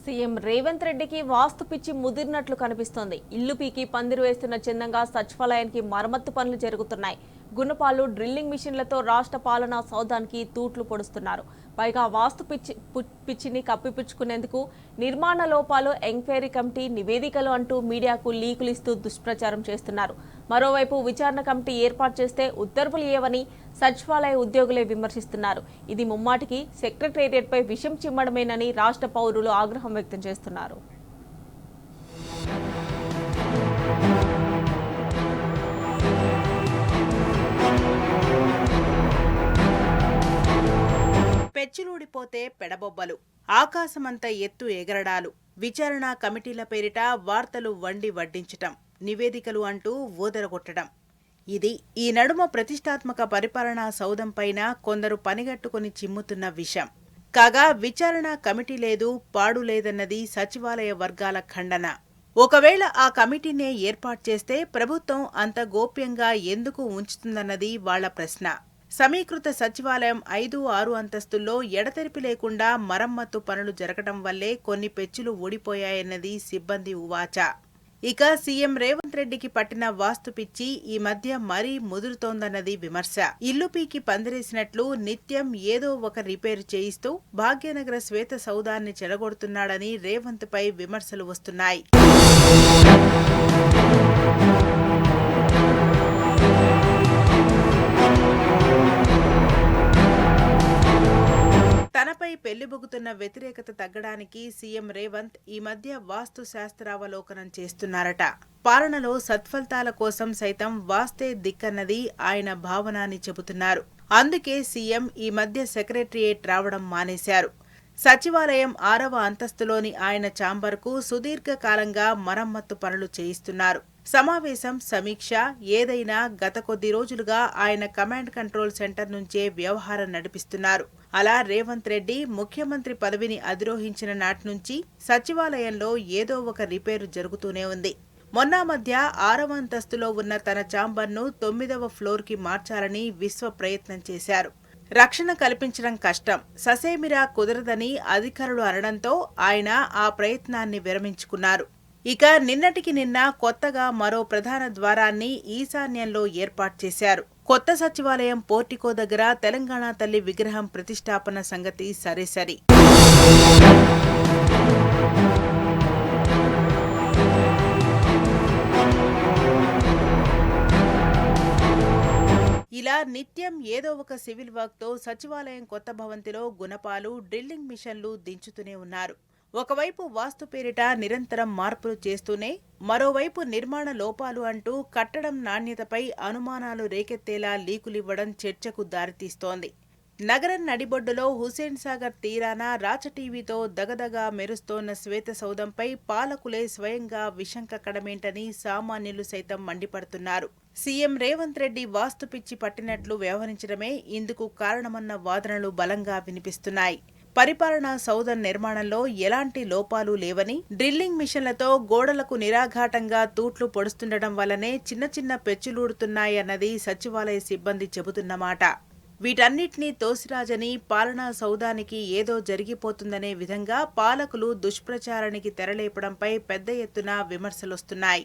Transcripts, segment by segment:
CM Revanth రెడ్డికి వాస్తు పిచ్చి ముదిరినట్లు కనిపిస్తోంది. ఇల్లు పీకి పందిరి వేస్తున్న చిన్నంగా సచివాలయానికి మరమ్మత్తు పనులు జరుగుతున్నాయి. గుణపాలు డ్రిల్లింగ్ మిషన్లతో రాష్ట్ర పాలనా సౌధానికి తూట్లు పొడుస్తున్నారు. పైగా వాస్తు పిచ్చిని కప్పిపుచ్చుకునేందుకు నిర్మాణ లోపాలు ఎంక్వైరీ కమిటీ నివేదికలు అంటూ మీడియాకు లీకులు ఇస్తూ దుష్ప్రచారం చేస్తున్నారు. మరోవైపు విచారణ కమిటీ ఏర్పాటు చేస్తే ఉత్తర్వులు ఏవని సచివాలయ ఉద్యోగులే విమర్శిస్తున్నారు. ఇది ముమ్మాటికి సెక్రటేరియట్పై విషం చిమ్మడమేనని రాష్ట్ర పౌరులు ఆగ్రహం వ్యక్తం చేస్తున్నారు. పెచ్చులూడిపోతే పెడబొబ్బలు, ఆకాశమంత ఎత్తు ఎగరడాలు, విచారణ కమిటీల పేరిట వార్తలు వండి వడ్డించటం, నివేదికలు అంటూ ఊదరగొట్టడం. ఇది ఈ నడుమ ప్రతిష్టాత్మక పరిపాలనా సౌధంపైన కొందరు పనిగట్టుకుని చిమ్ముతున్న విషం. కాగా విచారణ కమిటీ లేదు, పాడు లేదన్నది సచివాలయ వర్గాల ఖండన. ఒకవేళ ఆ కమిటీనే ఏర్పాటు చేస్తే ప్రభుత్వం అంత గోప్యంగా ఎందుకు ఉంచుతుందన్నది వాళ్ల ప్రశ్న. సమీకృత సచివాలయం 5-6 అంతస్తుల్లో ఎడతెరిపి లేకుండా మరమ్మత్తు పనులు జరగడం వల్లే కొన్ని పెచ్చులు ఊడిపోయాయన్నది సిబ్బంది ఉవాచ. ఇక సీఎం రేవంత్ రెడ్డికి పట్టిన వాస్తు పిచ్చి ఈ మధ్య మరీ ముదురుతోందన్నది విమర్శ. ఇల్లు పీకి పందిరేసినట్లు నిత్యం ఏదో ఒక రిపేరు చేయిస్తూ భాగ్యనగర శ్వేత సౌధాన్ని చెడగొడుతున్నాడని రేవంత్ పై విమర్శలు వస్తున్నాయి. తనపై పెళ్లిబొగుతున్న వ్యతిరేకత తగ్గడానికి సీఎం రేవంత్ ఈ మధ్య వాస్తు శాస్త్రావలోకనం చేస్తున్నారట. పాలనలో సత్ఫలితాల కోసం సైతం వాస్తే దిక్కన్నది ఆయన భావన అని చెబుతున్నారు. అందుకే సీఎం ఈ మధ్య సెక్రటరియేట్ రావడం మానేశారు. సచివాలయం 6వ అంతస్తులోని ఆయన ఛాంబర్కు సుదీర్ఘకాలంగా మరమ్మత్తు పనులు చేయిస్తున్నారు. సమావేశం, సమీక్ష ఏదైనా గత కొద్ది రోజులుగా ఆయన కమాండ్ కంట్రోల్ సెంటర్ నుంచే వ్యవహారం నడిపిస్తున్నారు. అలా రేవంత్ రెడ్డి ముఖ్యమంత్రి పదవిని అధిరోహించిన నాటి నుంచి సచివాలయంలో ఏదో ఒక రిపేరు జరుగుతూనే ఉంది. మొన్న మధ్య 6వ అంతస్తులో ఉన్న తన ఛాంబర్ను 9వ ఫ్లోర్కి మార్చాలని విశ్వ ప్రయత్నం చేశారు. రక్షణ కల్పించడం కష్టం, ససేమిరా కుదరదని అధికారులు అనడంతో ఆయన ఆ ప్రయత్నాన్ని విరమించుకున్నారు. ఇక నిన్నటికి నిన్న కొత్తగా మరో ప్రధాన ద్వారాన్ని ఈశాన్యంలో ఏర్పాటు చేశారు. కొత్త సచివాలయం పోర్టికో దగ్గర తెలంగాణ తల్లి విగ్రహం ప్రతిష్టాపన సంగతి సరేసరి. ఇలా నిత్యం ఏదో ఒక సివిల్ వర్క్తో సచివాలయం కొత్త భవంతిలో గుణపాలు, డ్రిల్లింగ్ మిషన్లు దించుతూనే ఉన్నారు. ఒకవైపు వాస్తు పేరిట నిరంతరం మార్పులు చేస్తూనే మరోవైపు నిర్మాణ లోపాలు అంటూ కట్టడం నాణ్యతపై అనుమానాలు రేకెత్తేలా లీకులివ్వడం చర్చకు దారితీస్తోంది. నగరం నడిబొడ్డులో హుస్సేన్ సాగర్ తీరాన రాచటీవీతో దగదగా మెరుస్తోన్న శ్వేత సౌధంపై పాలకులే స్వయంగా విషం కక్కడమేంటని సామాన్యులు సైతం మండిపడుతున్నారు. సీఎం రేవంత్ రెడ్డి వాస్తు పిచ్చి పట్టినట్లు వ్యవహరించడమే ఇందుకు కారణమన్న వాదనలు బలంగా వినిపిస్తున్నాయి. పరిపాలనా సౌధం నిర్మాణంలో ఎలాంటి లోపాలు లేవని, డ్రిల్లింగ్ మిషన్లతో గోడలకు నిరాఘాటంగా తూట్లు పొడుస్తుండటం వల్లనే చిన్న చిన్న పెచ్చులూడుతున్నాయన్నది సచివాలయ సిబ్బంది చెబుతున్నమాట. వీటన్నిటినీ తోసిరాజని, పాలనా సౌధానికి ఏదో జరిగిపోతుందనే విధంగా పాలకులు దుష్ప్రచారానికి తెరలేపడంపై పెద్ద ఎత్తున విమర్శలొస్తున్నాయి.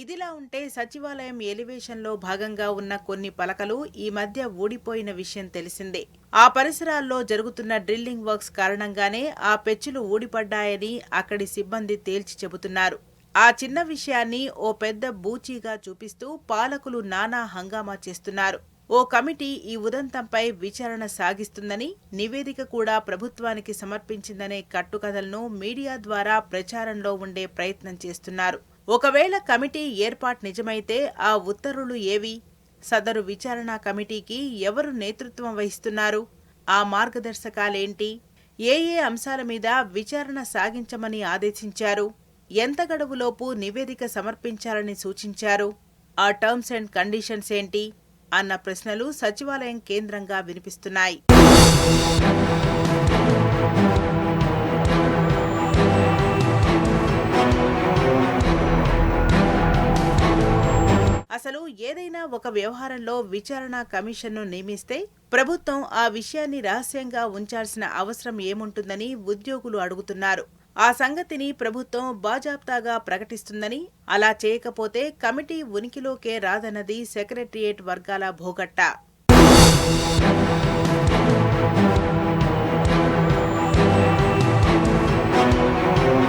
ఇదిలా ఉంటే సచివాలయం ఎలివేషన్లో భాగంగా ఉన్న కొన్ని పలకలు ఈ మధ్య ఊడిపోయిన విషయం తెలిసిందే. ఆ పరిసరాల్లో జరుగుతున్న డ్రిల్లింగ్ వర్క్స్ కారణంగానే ఆ పెచ్చులు ఊడిపడ్డాయని అక్కడి సిబ్బంది తేల్చి చెబుతున్నారు. ఆ చిన్న విషయాన్ని ఓ పెద్ద బూచీగా చూపిస్తూ పాలకులు నానా హంగామా చేస్తున్నారు. ఓ కమిటీ ఈ ఉదంతంపై విచారణ సాగిస్తుందని, నివేదిక కూడా ప్రభుత్వానికి సమర్పించిందనే కట్టుకథలను మీడియా ద్వారా ప్రచారంలో ఉండే ప్రయత్నం చేస్తున్నారు. ఒకవేళ కమిటీ ఏర్పాటు నిజమైతే ఆ ఉత్తర్వులు ఏవి? సదరు విచారణ కమిటీకి ఎవరు నేతృత్వం వహిస్తున్నారు? ఆ మార్గదర్శకాలేంటి? ఏ అంశాల మీద విచారణ సాగించమని ఆదేశించారు? ఎంత గడువులోపు నివేదిక సమర్పించాలని సూచించారు? ఆ టర్మ్స్ అండ్ కండిషన్స్ ఏంటి అన్న ప్రశ్నలు సచివాలయం కేంద్రంగా వినిపిస్తున్నాయి. అసలు ఏదైనా ఒక వ్యవహారంలో విచారణ కమిషన్ను నియమిస్తే ప్రభుత్వం ఆ విషయాన్ని రహస్యంగా ఉంచాల్సిన అవసరం ఏముంటుందని ఉద్యోగులు అడుగుతున్నారు. ఆ సంగతిని ప్రభుత్వం బాజాప్తాగా ప్రకటిస్తుందని, అలా చేయకపోతే కమిటీ ఉనికిలోకే రాదన్నది సెక్రటేరియట్ వర్గాల భోగట్ట.